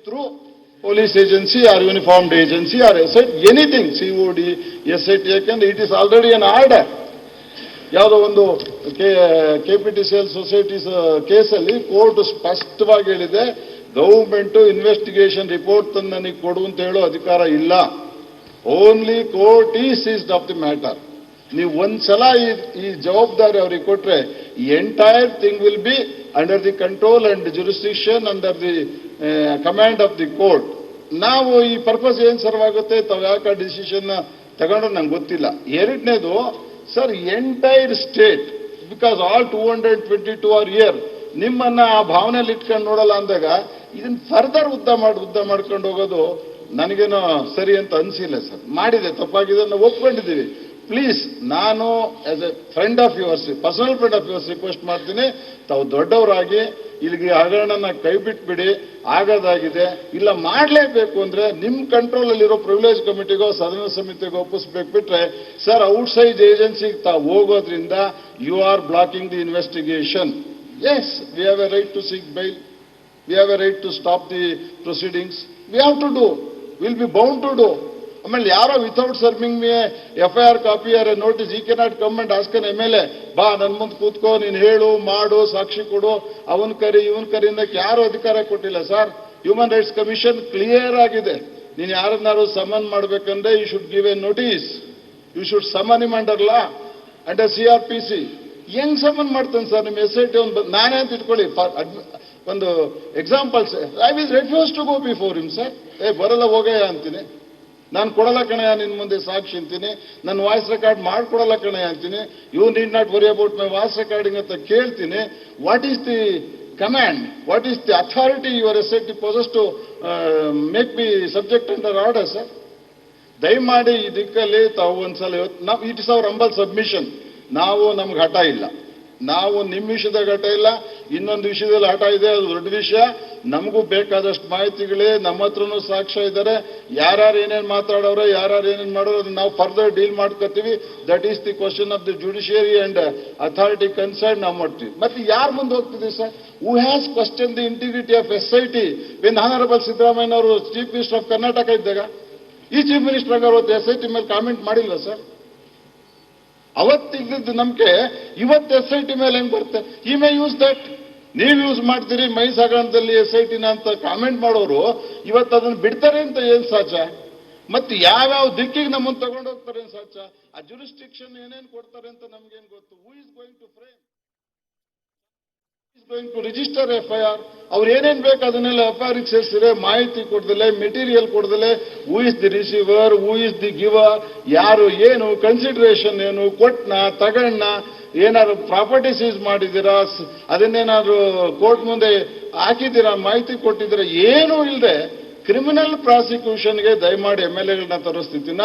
through police agency or uniformed agency or SIT, anything, COD, SIT, ಯಾಕಂದ್ರೆ it is already an order. ಯಾವುದೋ ಒಂದು KPTCL societies ಕೇಸಲ್ಲಿ court ಸ್ಪಷ್ಟವಾಗಿ ಹೇಳಿದೆ, government investigation report ತಂದು ನನಗೆ ಕೊಡು ಅಂತ ಹೇಳೋ ಅಧಿಕಾರ ಇಲ್ಲ. Only court is seized of the matter. ನೀವು ಒಂದ್ಸಲ ಈ ಜವಾಬ್ದಾರಿ ಅವ್ರಿಗೆ ಕೊಟ್ರೆ entire thing will be under the control and jurisdiction under the command of the court. ನಾವು ಈ ಪರ್ಪಸ್ ಏನ್ ಸರ್ವ್ ಆಗುತ್ತೆ, ತಾವು ಯಾಕೆ ಡಿಸಿಷನ್ ತಗೊಂಡ್ರೆ ನಂಗೆ ಗೊತ್ತಿಲ್ಲ. ಎರಡನೇದು sir, entire state, because all 222 are year, ನಿಮ್ಮನ್ನ ಆ ಭಾವನೆಯಲ್ಲಿ ಇಟ್ಕೊಂಡು ನೋಡಲ್ಲ ಅಂದಾಗ ಇದನ್ನ ಫರ್ದರ್ ಉದ್ದ ಮಾಡ್ಕೊಂಡು ಹೋಗೋದು ನನಗೇನೋ ಸರಿ ಅಂತ ಅನಿಸಿಲ್ಲ ಸರ್. ಮಾಡಿದೆ, ತಪ್ಪಾಗಿದೆ, ನಾವು ಒಪ್ಕೊಂಡಿದ್ದೀವಿ. ಪ್ಲೀಸ್, ನಾನು as A friend of yours, personal friend of yours request ಮಾಡ್ತೀನಿ, ತಾವು ದೊಡ್ಡವರಾಗಿ ಇಲ್ಲಿಗೆ ಹಗರಣನ ಕೈ ಬಿಟ್ಬಿಡಿ. ಆಗೋದಾಗಿದೆ, ಇಲ್ಲ ಮಾಡಲೇಬೇಕು ಅಂದ್ರೆ ನಿಮ್ಮ ಕಂಟ್ರೋಲ್ ಅಲ್ಲಿರೋ ಪ್ರಿವಿಲೇಜ್ ಕಮಿಟಿಗೋ ಸದನ ಸಮಿತಿಗೋ ಒಪ್ಪಿಸ್ಬೇಕು. ಬಿಟ್ರೆ ಸರ್, ಔಟ್ಸೈಡ್ ಏಜೆನ್ಸಿಗೆ ತಾವು ಹೋಗೋದ್ರಿಂದ you are blocking the investigation. Yes, we have a right to seek bail, we have a right to stop the proceedings, we have to do, will be bound to do. ಆಮೇಲೆ ಯಾರೋ without serving may FIR copy or notice, he cannot come and ask an MLA, ಬಾ ನನ್ನ ಮುಂದೆ ಕೂತ್ಕೋ, ನೀನು ಹೇಳು, ಮಾಡು, ಸಾಕ್ಷಿ ಕೊಡು, ಅವನ್ ಕರಿ ಇವನ್ ಕರಿ ಅನ್ನಕ್ಕೆ ಯಾರು ಅಧಿಕಾರ ಕೊಟ್ಟಿಲ್ಲ sir. Human rights commission clear ಆಗಿದೆ, ನೀನು ಯಾರನ್ನಾರು ಸಮನ್ ಮಾಡ್ಬೇಕಂದ್ರೆ you should give a notice, you should summon him under law under CRPC. ಹೆಂಗ್ ಸಮನ್ ಮಾಡ್ತಾನೆ ಸರ್ ನಿಮ್ಮ SIT? ನಾನೇ ಅಂತ ಇಟ್ಕೊಳ್ಳಿ, ಒಂದು examples, I will refuse to go before him sir. ಬರಲ್ಲ, ಹೋಗಯ್ಯ ಅಂತೀನಿ, ನಾನು ಕೊಡಲ್ಲ ಕಣಯ್ಯ ನಿನ್ನ ಮುಂದೆ ಸಾಕ್ಷಿ ಅಂತೀನಿ, ನನ್ನ ವಾಯ್ಸ್ ರೆಕಾರ್ಡ್ ಮಾಡ್ಕೊಡಲ್ಲ ಕಣಯ್ಯ ಅಂತೀನಿ, you need not worry about my voice recording ಅಂತ ಕೇಳ್ತೀನಿ. What is the command, what is the authority your SIT possess to make be subject under order sir? ದಯಮಾಡಿ ಈ ದಿಕ್ಕಲ್ಲಿ ತಾವು ಒಂದ್ಸಲ, ನಾವು it is our humble submission, ನಾವು ನಮ್ಗೆ ಹಠ ಇಲ್ಲ, ನಾವು ನಿಮ್ಮ ವಿಷಯದಾಗ ಹಠ ಇಲ್ಲ, ಇನ್ನೊಂದು ವಿಷಯದಲ್ಲಿ ಹಠ ಇದೆ, ಅದು ದೊಡ್ಡ ವಿಷಯ. ನಮಗೂ ಬೇಕಾದಷ್ಟು ಮಾಹಿತಿಗಳೇ, ನಮ್ಮ ಹತ್ರನೂ ಸಾಕ್ಷ್ಯ ಇದ್ದಾರೆ, ಯಾರ್ಯಾರು ಏನೇನು ಮಾತಾಡೋರು, ಯಾರ್ಯಾರು ಏನೇನು ಮಾಡೋರು, ಅದನ್ನ ನಾವು ಫರ್ದರ್ ಡೀಲ್ ಮಾಡ್ಕೋತೀವಿ. That is the question of the judiciary and authority concern. ನಾವು ಮಾಡ್ತೀವಿ. ಮತ್ತೆ ಯಾರು ಮುಂದೆ ಹೋಗ್ತಿದೆ sir? Who has question the integrity of SIT when honourable Siddaramaiah ಅವರು ಚೀಫ್ ಮಿನಿಸ್ಟರ್ ಆಫ್ ಕರ್ನಾಟಕ ಇದ್ದಾಗ? ಈ ಚೀಫ್ ಮಿನಿಸ್ಟರ್ ಆಗ ಅವತ್ತು SIT ಮೇಲೆ ಕಾಮೆಂಟ್ ಮಾಡಿಲ್ಲ ಸರ್? ಅವತ್ತಿದ್ದು ನಂಬಿಕೆ ಇವತ್ತು SIT ಮೇಲೆ ಹೆಂಗ್ ಬರುತ್ತೆ? ಈ ಮೇ ಯೂಸ್ ದಟ್. ನೀವು ಯೂಸ್ ಮಾಡ್ತೀರಿ ಮೈ ಸಗಣದಲ್ಲಿ SIT ಅಂತ ಕಾಮೆಂಟ್ ಮಾಡೋರು ಇವತ್ತು ಅದನ್ನ ಬಿಡ್ತಾರೆ ಅಂತ ಏನ್ ಸಾಚ? ಮತ್ತೆ ಯಾವ್ಯಾವ ದಿಕ್ಕಿಗೆ ನಮ್ಮನ್ನು ತಗೊಂಡು ಹೋಗ್ತಾರೆ ಅಂತ ಸಾಚ? ಆ ಜುರಿಸ್ಟಿಕ್ಷನ್ ಏನೇನು ಕೊಡ್ತಾರೆ ಅಂತ ನಮ್ಗೇನ್ ಗೊತ್ತು? Who is going to frame, going to register FIR? ಅವ್ರು ಏನೇನ್ ಬೇಕು ಅದನ್ನೆಲ್ಲ FIR ಸೇರಿಸಿದ್ರೆ ಮಾಹಿತಿ ಕೊಡ್ದಲೆ, ಮೆಟೀರಿಯಲ್ ಕೊಡ್ದಲೆ, who is the receiver, who is the giver, ಯಾರು ಏನು ಕನ್ಸಿಡರೇಷನ್ ಏನು ಕೊಟ್ನ ತಗಣ್ಣ, ಏನಾದ್ರು ಪ್ರಾಪರ್ಟಿ ಸೀಸ್ ಮಾಡಿದ್ದೀರಾ, ಅದನ್ನೇನಾದ್ರು ಕೋರ್ಟ್ ಮುಂದೆ ಹಾಕಿದ್ದೀರಾ, ಮಾಹಿತಿ ಕೊಟ್ಟಿದ್ದೀರಾ, ಏನೂ ಇಲ್ಲದೆ ಕ್ರಿಮಿನಲ್ ಪ್ರಾಸಿಕ್ಯೂಷನ್ಗೆ ದಯಮಾಡಿ MLAಗಳನ್ನ ತರೋ ಸ್ಥಿತಿನ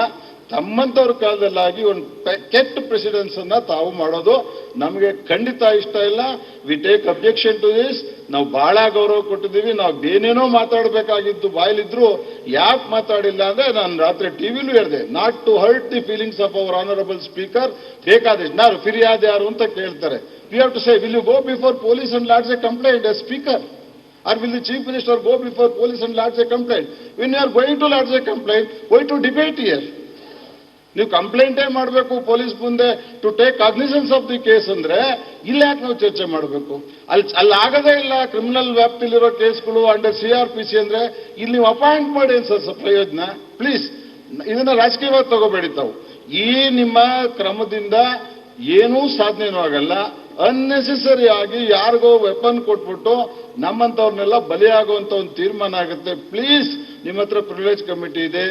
ತಮ್ಮಂತವ್ರ ಕಾಲದಲ್ಲಾಗಿ ಒಂದು ಕೆಟ್ಟ ಪ್ರೆಸಿಡೆನ್ಸ್ ಅನ್ನ ತಾವು ಮಾಡೋದು ನಮಗೆ ಖಂಡಿತ ಇಷ್ಟ ಇಲ್ಲ. We take objection to this. ನಾವು ಬಹಳ ಗೌರವ ಕೊಟ್ಟಿದ್ದೀವಿ. ನಾವು ಏನೇನೋ ಮಾತಾಡಬೇಕಾಗಿದ್ದು ಬಾಯಲ್ಲಿದ್ರು ಯಾಕೆ ಮಾತಾಡಿಲ್ಲ ಅಂದ್ರೆ, ನಾನು ರಾತ್ರಿ ಟಿವಿಲೂ ಹೇಳಿದೆ, not to hurt the feelings of our honourable speaker. ಬೇಕಾದಷ್ಟು ನಾನು ಫಿರ್ಯಾದ್ ಯಾರು ಅಂತ ಕೇಳ್ತಾರೆ. We have to say, will you go before police and lodge a complaint as speaker? Or will the chief minister go before police and lodge a complaint? When you are going to lodge a complaint, why to debate here? ನೀವು ಕಂಪ್ಲೇಂಟೇ ಮಾಡಬೇಕು police ಮುಂದೆ to take cognizance of the case ಅಂದ್ರೆ, ಇಲ್ಲ ಯಾಕೆ ನಾವು ಚರ್ಚೆ ಮಾಡಬೇಕು? ಅಲ್ಲಿ ಆಗದೇ ಇಲ್ಲ. ಕ್ರಿಮಿನಲ್ ವ್ಯಾಪ್ತಿಲಿರೋ ಕೇಸ್ಗಳು ಅಂಡರ್ CRPC ಅಂದ್ರೆ ಇಲ್ಲಿ ನೀವು ಅಪಾಯಿಂಟ್ ಮಾಡಿ ಸರ್ ಪ್ರಯೋಜನ? ಪ್ಲೀಸ್, ಇದನ್ನ ರಾಜಕೀಯವಾಗಿ ತಗೋಬೇಡಿ ತಾವು. ಈ ನಿಮ್ಮ ಕ್ರಮದಿಂದ ಏನೂ ಸಾಧನೆನೂ ಆಗಲ್ಲ. ಅನ್ನೆಸೆಸರಿ ಆಗಿ ಯಾರಿಗೋ ವೆಪನ್ ಕೊಟ್ಬಿಟ್ಟು ನಮ್ಮಂತವ್ರನ್ನೆಲ್ಲ ಬಲಿಯಾಗುವಂತ ಒಂದು ತೀರ್ಮಾನ ಆಗುತ್ತೆ. ಪ್ಲೀಸ್, ನಿಮ್ಮ ಹತ್ರ ಪ್ರಿವಿಲೇಜ್ ಕಮಿಟಿ ಇದೆ,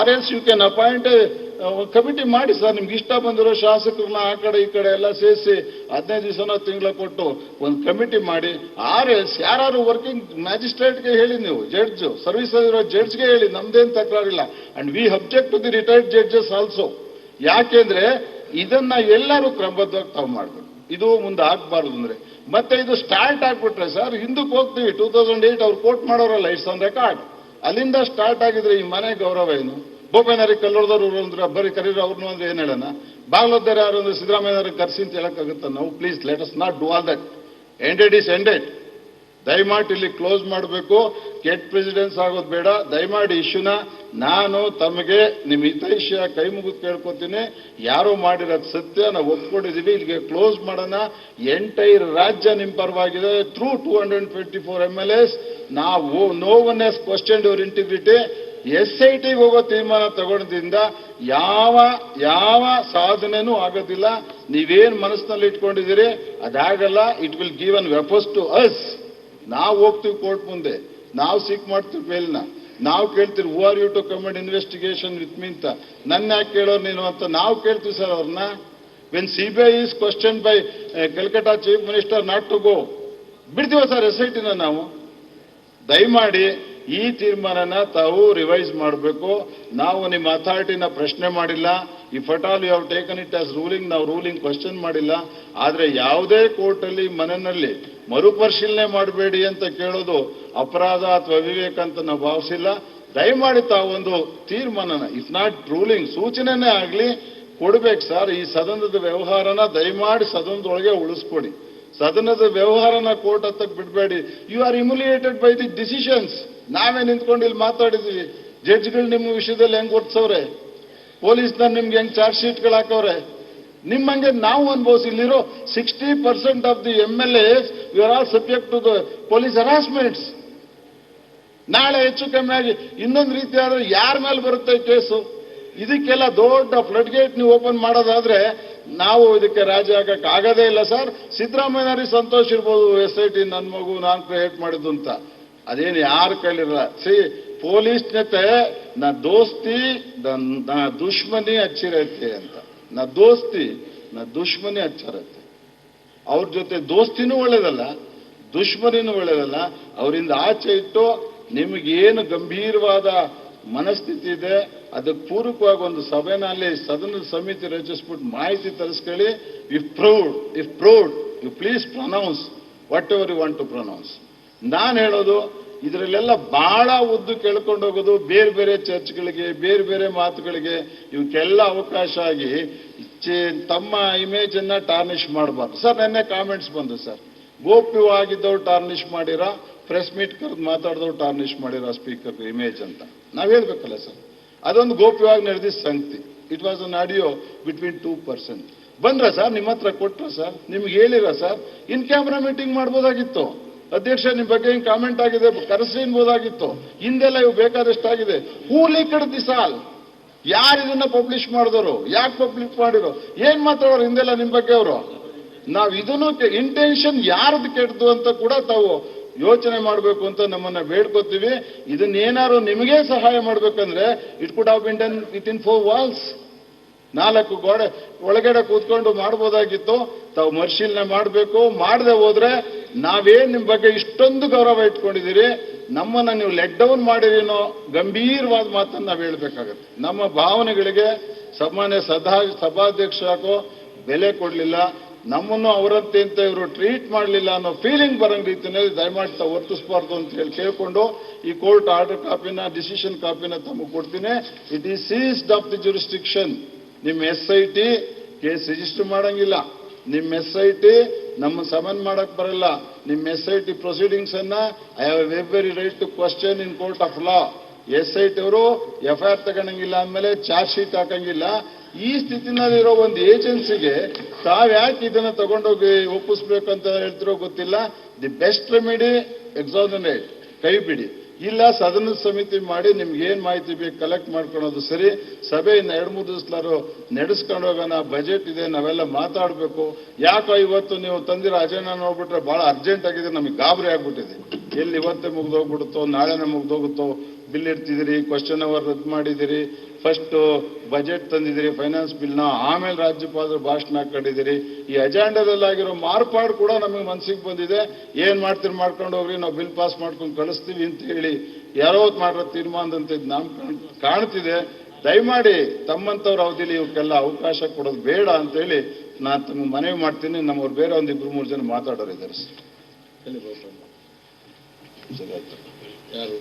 RS you can appoint committee ಮಾಡಿ ಸರ್. ನಿಮ್ಗೆ ಇಷ್ಟ ಬಂದಿರೋ ಶಾಸಕರನ್ನ ಆ ಕಡೆ ಈ ಕಡೆ ಎಲ್ಲ ಸೇರಿಸಿ 15 ದಿವಸನೋ ತಿಂಗಳ ಕೊಟ್ಟು ಒಂದು ಕಮಿಟಿ ಮಾಡಿ. RS ಯಾರು ವರ್ಕಿಂಗ್ ಮ್ಯಾಜಿಸ್ಟ್ರೇಟ್ಗೆ ಹೇಳಿ, ನೀವು ಜಡ್ಜ್ ಸರ್ವಿಸ್ ಇರೋ ಜಡ್ಜ್ಗೆ ಹೇಳಿ, ನಮ್ದೇನು ತಕರಾರಿಲ್ಲ. And we object to the retired judges also. ಯಾಕೆಂದ್ರೆ ಇದನ್ನ ಎಲ್ಲರೂ ಕ್ರಮಬದ್ಧವಾಗಿ ತಾವು ಮಾಡಬೇಕು. ಇದು ಮುಂದೆ ಆಗ್ಬಾರ್ದು ಅಂದ್ರೆ, ಮತ್ತೆ ಇದು ಸ್ಟಾರ್ಟ್ ಆಗ್ಬಿಟ್ರೆ ಸರ್ ಹಿಂದಕ್ಕೆ ಹೋಗ್ತೀವಿ. 2008 ಅವ್ರು ಕೋರ್ಟ್ ಮಾಡೋರಲ್ಲ, ಇಟ್ಸ್ ಆನ್ ರೆಕಾರ್ಡ್. ಅಲ್ಲಿಂದ ಸ್ಟಾರ್ಟ್ ಆಗಿದ್ರೆ ಈ ಮನೆ ಗೌರವ ಏನು? ಬೋಪಯ್ಯನವ್ರಿಗೆ ಕಲ್ಲೋರ್ದವ್ರು ಅಂದ್ರೆ ಬರೀ ಕರೀರು ಅವ್ರನ್ನು ಅಂದ್ರೆ ಏನ್ ಹೇಳೋಣ? ಬಾಗ್ಲೋದ್ದಾರೆ ಯಾರು ಅಂದ್ರೆ ಸಿದ್ದರಾಮಯ್ಯವ್ರಿಗೆ ಕರ್ಸಿ ಅಂತ ಹೇಳಕ್ಕಾಗುತ್ತ ನಾವು? Please let us not do all that. Ended is ended. ದಯಮಾಡಿ ಇಲ್ಲಿ ಕ್ಲೋಸ್ ಮಾಡಬೇಕು. ಕೆಟ್ಟ ಪ್ರೆಸಿಡೆನ್ಸ್ ಆಗೋದು ಬೇಡ. ದಯಮಾಡಿ ಇಶ್ಯೂನ ನಾನು ತಮಗೆ ನಿಮ್ಮ ಹಿತೈಷಿಯ ಕೈ ಮುಗಿದು ಕೇಳ್ಕೊತೀನಿ. ಯಾರೋ ಮಾಡಿರೋದು ಸತ್ಯ, ನಾವು ಒಪ್ಕೊಂಡಿದ್ದೀವಿ. ಇಲ್ಲಿಗೆ ಕ್ಲೋಸ್ ಮಾಡೋಣ. ಎಂಟೈರ್ ರಾಜ್ಯ ನಿಮ್ಮ ಪರವಾಗಿದೆ. ಥ್ರೂ 224 MLAs ನಾವು no one has questioned your integrity. SITಗೆ ಹೋಗೋ ತೀರ್ಮಾನ ತಗೊಂಡಿದ್ರಿಂದ ಯಾವ ಸಾಧನೆನೂ ಆಗೋದಿಲ್ಲ. ನೀವೇನ್ ಮನಸ್ಸಿನಲ್ಲಿ ಇಟ್ಕೊಂಡಿದ್ದೀರಿ ಅದಾಗಲ್ಲ. It will give an weapons to us. ನಾವು ಹೋಗ್ತೀವಿ ಕೋರ್ಟ್ ಮುಂದೆ, ನಾವು ಸೀಕ್ ಮಾಡ್ತೀವಿ ಬೇಲ್ನ, ನಾವು ಕೇಳ್ತೀವಿ who are you to come and investigation with me ಅಂತ. ನನ್ನ ಯಾಕೆ ಕೇಳೋರು ನೀನು ಅಂತ ನಾವು ಕೇಳ್ತೀವಿ ಸರ್ ಅವ್ರನ್ನ. When CBI is question by Calcutta chief minister not to go, ಬಿಡ್ತೀವ ಸರ್ SITನ ನಾವು. ದಯಮಾಡಿ ಈ ತೀರ್ಮಾನನ ತಾವು ರಿವೈಸ್ ಮಾಡಬೇಕು. ನಾವು ನಿಮ್ಮ ಅಥಾರಿಟಿನ ಪ್ರಶ್ನೆ ಮಾಡಿಲ್ಲ. If at all you have taken it as ruling, ನಾವು ರೂಲಿಂಗ್ ಕ್ವಶನ್ ಮಾಡಿಲ್ಲ. ಆದರೆ ಯಾವುದೇ ಕೋರ್ಟಲ್ಲಿ ಮನೆಯಲ್ಲಿ ಮರುಪರಿಶೀಲನೆ ಮಾಡಬೇಡಿ ಅಂತ ಕೇಳೋದು ಅಪರಾಧ ಅಥವಾ ಅವಿವೇಕ ಅಂತ ನಾವು ಭಾವಿಸಿಲ್ಲ. ದಯಮಾಡಿ ತಾವೊಂದು ತೀರ್ಮಾನನ, ಇಫ್ ನಾಟ್ ರೂಲಿಂಗ್, ಸೂಚನೆನೇ ಆಗಲಿ ಕೊಡ್ಬೇಕು ಸರ್. ಈ ಸದನದ ವ್ಯವಹಾರನ ದಯಮಾಡಿ ಸದನದೊಳಗೆ ಉಳಿಸ್ಕೊಡಿ. ಸದನದ ವ್ಯವಹಾರನ ಕೋರ್ಟ್ ಹತ್ತಕ್ಕೆ ಬಿಡಬೇಡಿ. You are humiliated by the decisions. ನಾವೇ ನಿಂತ್ಕೊಂಡು ಇಲ್ಲಿ ಮಾತಾಡಿದ್ವಿ. ಜಡ್ಜ್ಗಳು ನಿಮ್ಮ ವಿಷಯದಲ್ಲಿ ಹೆಂಗ್ ವರ್ತಿಸವ್ರೆ, ಪೊಲೀಸ್ನ ನಿಮ್ಗೆ ಹೆಂಗ್ ಚಾರ್ಜ್ ಶೀಟ್ಗಳು ಹಾಕವ್ರೆ, ನಿಮ್ಮಂಗೆ ನಾವು ಅನುಭವಿಸಿ. ಇಲ್ಲಿರೋ 60% of the MLAs you are all subject to the police harassments. ನಾಳೆ ಹೆಚ್ಚು ಕಮ್ಮಿ ಆಗಿ ಇನ್ನೊಂದು ರೀತಿ ಆದ್ರೆ ಯಾರ ಮೇಲೆ ಬರುತ್ತೆ ಕೇಸು? ಇದಕ್ಕೆಲ್ಲ ದೊಡ್ಡ ಫ್ಲಡ್ ಗೇಟ್ ನೀವು ಓಪನ್ ಮಾಡೋದಾದ್ರೆ ನಾವು ಇದಕ್ಕೆ ರಾಜಿ ಆಗಕ್ಕೆ ಆಗದೇ ಇಲ್ಲ ಸರ್. ಸಿದ್ದರಾಮಯ್ಯನವರಿಗೆ ಸಂತೋಷ ಇರ್ಬೋದು SIT ನನ್ನ ಮಗು ನಾನು ಕ್ರಿಯೇಟ್ ಮಾಡಿದ್ದು ಅಂತ. ಅದೇನು ಯಾರ ಕೈಲಿರಲ್ಲ. ಪೊಲೀಸ್ ಜೊತೆ ನಾ ದೋಸ್ತಿ ನಾ ದುಶ್ಮನಿ ಹಚ್ಚಿರತ್ತೆ ಅಂತ. ನಾ ದೋಸ್ತಿ ನಾ ದುಶ್ಮನಿ ಹಚ್ಚಿರತ್ತೆ. ಅವ್ರ ಜೊತೆ ದೋಸ್ತಿನೂ ಒಳ್ಳೇದಲ್ಲ, ದುಶ್ಮನಿನೂ ಒಳ್ಳೇದಲ್ಲ. ಅವರಿಂದ ಆಚೆ ಇಟ್ಟು ನಿಮಗೇನು ಗಂಭೀರವಾದ ಮನಸ್ಥಿತಿ ಇದೆ ಅದಕ್ಕೆ ಪೂರಕವಾಗಿ ಒಂದು ಸಭೆನಲ್ಲಿ ಸದನದ ಸಮಿತಿ ರಚಿಸ್ಬಿಟ್ಟು ಮಾಹಿತಿ ತರಿಸ್ಕೊಳ್ಳಿ. If proved you please pronounce whatever you want to pronounce. ನಾನು ಹೇಳೋದು ಇದರಲ್ಲೆಲ್ಲ ಬಹಳ ಉದ್ದು ಕೇಳ್ಕೊಂಡು ಹೋಗೋದು, ಬೇರೆ ಬೇರೆ ಚರ್ಚ್ಗಳಿಗೆ, ಬೇರೆ ಬೇರೆ ಮಾತುಗಳಿಗೆ, ಇವಕ್ಕೆಲ್ಲ ಅವಕಾಶ ಆಗಿ ತಮ್ಮ ಇಮೇಜ್ ಅನ್ನ ಟಾರ್ನಿಷ್ ಮಾಡಬಾರ್ದು ಸರ್. ನೆನ್ನೆ ಕಾಮೆಂಟ್ಸ್ ಬಂದು ಸರ್, ಗೋಪ್ಯವಾಗಿದ್ದವ್ರು ಟಾರ್ನಿಷ್ ಮಾಡಿರಾ, ಪ್ರೆಸ್ ಮೀಟ್ ಕರೆದು ಮಾತಾಡಿದವ್ರು ಟಾರ್ನಿಷ್ ಮಾಡಿರೋ ಸ್ಪೀಕರ್ ಇಮೇಜ್ ಅಂತ ನಾವು ಹೇಳ್ಬೇಕಲ್ಲ ಸರ್. ಅದೊಂದು ಗೋಪ್ಯವಾಗಿ ನಡೆದಿದ್ದ ಸಂಗತಿ. It was an audio between 2%. ಬಂದ್ರ ಸರ್, ನಿಮ್ಮ ಹತ್ರ ಕೊಟ್ರ ಸರ್, ನಿಮ್ಗೆ ಹೇಳಿರ ಸರ್, ಇನ್ ಕ್ಯಾಮ್ರಾ ಮೀಟಿಂಗ್ ಮಾಡ್ಬೋದಾಗಿತ್ತು. ಅಧ್ಯಕ್ಷ ನಿಮ್ಮ ಬಗ್ಗೆ ಹಿಂಗ್ ಕಾಮೆಂಟ್ ಆಗಿದೆ ಕರೆಸಿ ಅನ್ಬೋದಾಗಿತ್ತು. ಹಿಂದೆಲ್ಲ ಇವು ಬೇಕಾದಷ್ಟಾಗಿದೆ. ಹೂ ಲೀಕ್ಡ್ ದಿಸ್ ಆಲ್? ಯಾರು ಇದನ್ನ ಪಬ್ಲಿಷ್ ಮಾಡಿದವರು, ಯಾಕೆ ಪಬ್ಲಿಷ್ ಮಾಡಿರೋ, ಏನ್ ಮಾತಾಡೋರು ಹಿಂದೆಲ್ಲ ನಿಮ್ ಬಗ್ಗೆ ಅವರು? ನಾವು ಇದನ್ನು ಇಂಟೆನ್ಷನ್ ಯಾರದು ಕೆಟ್ಟದು ಅಂತ ಕೂಡ ತಾವು ಯೋಚನೆ ಮಾಡಬೇಕು ಅಂತ ನಮ್ಮನ್ನ ಬೇಡ್ಕೋತೀವಿ. ಇದನ್ನೇನಾದ್ರು ನಿಮಗೆ ಸಹಾಯ ಮಾಡ್ಬೇಕಂದ್ರೆ it could have been done within 4 walls. 4 ಗೋಡೆ ಒಳಗಡೆ ಕೂತ್ಕೊಂಡು ಮಾಡ್ಬೋದಾಗಿತ್ತು. ತಾವು ಪರಿಶೀಲನೆ ಮಾಡಬೇಕು. ಮಾಡದೆ ಹೋದ್ರೆ ನಾವೇನ್ ನಿಮ್ ಬಗ್ಗೆ ಇಷ್ಟೊಂದು ಗೌರವ ಇಟ್ಕೊಂಡಿದ್ದೀರಿ, ನಮ್ಮನ್ನ ನೀವು ಲೆಟ್ ಡೌನ್ ಮಾಡಿರೇನೋ ಗಂಭೀರವಾದ ಮಾತನ್ನ ನಾವು ಹೇಳ್ಬೇಕಾಗತ್ತೆ. ನಮ್ಮ ಭಾವನೆಗಳಿಗೆ ಸಾಮಾನ್ಯ ಸಭಾಧ್ಯಕ್ಷ ಯಾಕೋ ಬೆಲೆ ಕೊಡ್ಲಿಲ್ಲ, ನಮ್ಮನ್ನು ಅವರಂತೆ ಅಂತ ಇವರು ಟ್ರೀಟ್ ಮಾಡಲಿಲ್ಲ ಅನ್ನೋ ಫೀಲಿಂಗ್ ಬರಂಗ್ ರೀತಿಯಲ್ಲಿ ದಯಮಾಡಿ ತಾವು ವರ್ತಿಸಬಾರ್ದು ಅಂತ ಹೇಳಿ ಕೇಳ್ಕೊಂಡು ಈ ಕೋರ್ಟ್ ಆರ್ಡರ್ ಕಾಪಿನ, ಡಿಸಿಷನ್ ಕಾಪಿನ ತಮಗೆ ಕೊಡ್ತೀನಿ. It is seized of the jurisdiction. ನಿಮ್ಮ SIT ಕೇಸ್ ರಿಜಿಸ್ಟರ್ ಮಾಡಂಗಿಲ್ಲ. ನಿಮ್ಮ SIT ನಮ್ಮ ಸಮನ್ ಮಾಡಕ್ ಬರಲ್ಲ. ನಿಮ್ಮ SIT ಪ್ರೊಸೀಡಿಂಗ್ಸ್ ಅನ್ನ I have every right to question in court of law. SIT ಅವರು FIR ತಗೊಳಂಗಿಲ್ಲ, ಅಂದಮೇಲೆ ಚಾರ್ಜ್ ಶೀಟ್ ಹಾಕಂಗಿಲ್ಲ. ಈ ಸ್ಥಿತಿನಲ್ಲಿರೋ ಒಂದು ಏಜೆನ್ಸಿಗೆ ತಾವ್ಯಾಕೆ ಇದನ್ನ ತಗೊಂಡೋಗಿ ಒಪ್ಪಿಸ್ಬೇಕಂತ ಹೇಳ್ತಿರೋ ಗೊತ್ತಿಲ್ಲ. ದಿ ಬೆಸ್ಟ್ ರೆಮಿಡಿ ಎಕ್ಸಾಮಿನೇಟ್, ಕೈ ಬಿಡಿ. ಇಲ್ಲ ಸದನದ ಸಮಿತಿ ಮಾಡಿ ನಿಮ್ಗೆ ಏನ್ ಮಾಹಿತಿ ಬೇಕು ಕಲೆಕ್ಟ್ ಮಾಡ್ಕೊಳ್ಳೋದು ಸರಿ. ಸಭೆಯಿಂದ 2-3 ದಿವಸ ನಡೆಸ್ಕೊಂಡು ಹೋಗೋಣ. ಬಜೆಟ್ ಇದೆ, ನಾವೆಲ್ಲ ಮಾತಾಡಬೇಕು. ಯಾಕೋ ಇವತ್ತು ನೀವು ತಂದಿರೋ ಅಜೆಂಡಾ ನೋಡ್ಬಿಟ್ರೆ ಬಹಳ ಅರ್ಜೆಂಟ್ ಆಗಿದೆ, ನಮಗೆ ಗಾಬರಿ ಆಗ್ಬಿಟ್ಟಿದೆ. ಎಲ್ಲಿ ಇವತ್ತೇ ಮುಗ್ದೋಗ್ಬಿಡುತ್ತೋ, ನಾಳೆನೇ ಮುಗ್ದೋಗುತ್ತೋ, ಬಿಲ್ ಇಡ್ತಿದ್ದೀರಿ, ಕ್ವಶನ್ ಅವರ್ ರದ್ದು ಮಾಡಿದ್ದೀರಿ, ಫಸ್ಟ್ ಬಜೆಟ್ ತಂದಿದ್ದೀರಿ ಫೈನಾನ್ಸ್ ಬಿಲ್ನ, ಆಮೇಲೆ ರಾಜ್ಯಪಾಲರು ಭಾಷಣ ಹಾಕೊಂಡಿದ್ದೀರಿ. ಈ ಅಜೆಂಡಾದಲ್ಲಾಗಿರೋ ಮಾರ್ಪಾಡು ಕೂಡ ನಮಗೆ ಮನಸ್ಸಿಗೆ ಬಂದಿದೆ. ಏನ್ ಮಾಡ್ತೀರಿ ಮಾಡ್ಕೊಂಡು ಹೋಗ್ರಿ, ನಾವು ಬಿಲ್ ಪಾಸ್ ಮಾಡ್ಕೊಂಡು ಕಳಿಸ್ತೀವಿ ಅಂತ ಹೇಳಿ ಯಾರೋ ಮಾಡಿರೋ ತೀರ್ಮಾನದಂತೆ ನಮ್ ಕಾಣ್ತಿದೆ. ದಯಮಾಡಿ ತಮ್ಮಂತವ್ರ ಅವಧಿಲಿ ಇವಕ್ಕೆಲ್ಲ ಅವಕಾಶ ಕೊಡೋದು ಬೇಡ ಅಂತ ಹೇಳಿ ನಾನು ತಮಗೆ ಮನವಿ ಮಾಡ್ತೀನಿ. ನಮ್ಮವ್ರು ಬೇರೆ 1-2-3 ಜನ ಮಾತಾಡೋರು ಇದ್ದಾರೆ. ಯಾರು